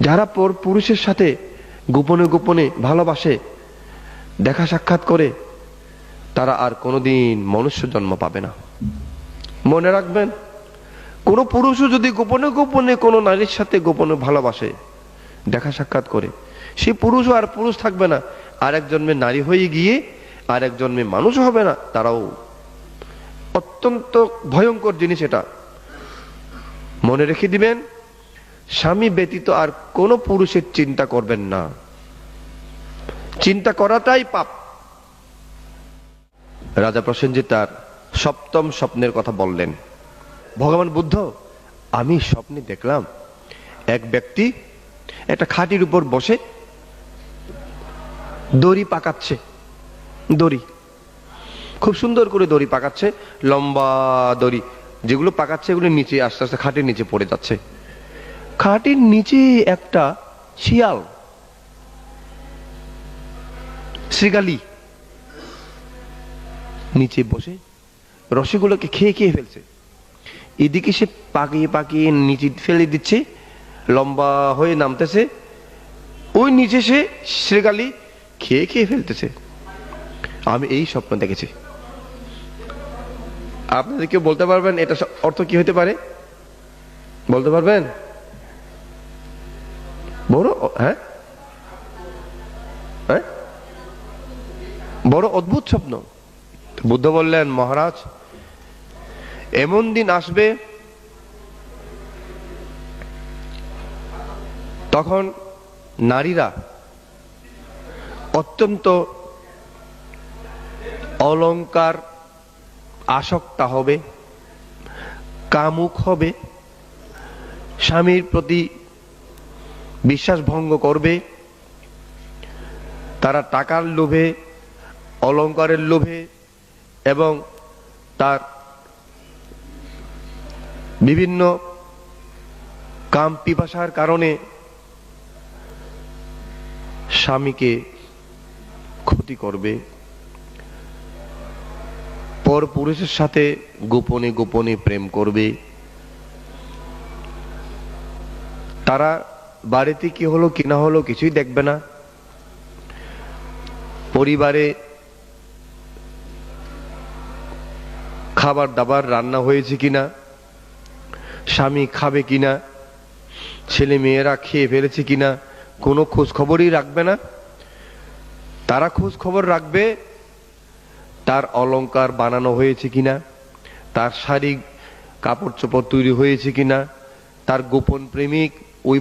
যারা পর পুরুষের সাথে গোপনে গোপনে ভালোবাসে, দেখা সাক্ষাৎ করে, তারা আর কোনোদিন মনুষ্য জন্ম পাবে না। মনে রাখবেন, কোন পুরুষও যদি গোপনে গোপনে কোনো নারীর সাথে গোপনে ভালোবাসে, দেখা সাক্ষাৎ করে, সে পুরুষও আর পুরুষ থাকবে না, আর এক জন্মে নারী হয়ে গিয়ে আর এক জন্মে মানুষ হবে না। তারাও অত্যন্ত ভয়ঙ্কর জিনিস এটা। মনে রেখে দিবেন, স্বামী ব্যতীত আর কোন পুরুষের চিন্তা করবেন না। চিন্তা করাটাই পাপ। রাজা প্রসেনজিৎ তার সপ্তম স্বপ্নের কথা বললেন। ভগবান বুদ্ধ, আমি স্বপ্নে দেখলাম এক ব্যক্তি একটা খাটির উপর বসে দড়ি পাকাচ্ছে। দড়ি খুব সুন্দর করে দড়ি পাকাচ্ছে, লম্বা দড়ি। যেগুলো পাকাচ্ছে এগুলো নিচে আস্তে আস্তে খাটের নিচে পড়ে যাচ্ছে। খাটের নিচে একটা শিয়াল, শ্রীগালি, নিচে বসে রসগুলোকে খেয়ে খেয়ে ফেলছে। এদিকে সে পাকিয়ে পাকিয়ে নিচে ফেলে দিচ্ছে, লম্বা হয়ে নামতেছে, ওই নিচে সে শ্রীগালি খেয়ে খেয়ে ফেলতেছে। আমি এই স্বপ্ন দেখেছি। আপনাদের কেউ বলতে পারবেন এটা অর্থ কি হতে পারে? বলতে পারবেন? বড় হ্যাঁ হ্যাঁ বড় অদ্ভুত স্বপ্ন। বুদ্ধ বললেন, মহারাজ, এমন দিন আসবে তখন নারীরা অত্যন্ত অলংকার আসক্তা হবে, কামুক হবে, স্বামীর প্রতি বিশ্বাস ভঙ্গ করবে। তারা টাকার লোভে, অলংকারের লোভে এবং তার বিভিন্ন কাম পিপাসার কারণে স্বামীকে ক্ষতি করবে, পর পুরুষের সাথে গোপনে গোপনে প্রেম করবে। তারা বাড়িতে কি হলো কি না হলো কিছুই দেখবে না। পরিবারে খাবার দাবার রান্না হয়েছে কিনা, স্বামী খাবে কিনা, ছেলে মেয়েরা খেয়ে ফেলেছে কিনা, কোনো খোঁজ খবরই রাখবে না। তারা খোঁজ খবর রাখবে তার অলংকার বানানো হয়েছে কিনা, তার শাড়ি কাপড় চোপড় তৈরি হয়েছে কিনা, তার গোপন প্রেমিক ওই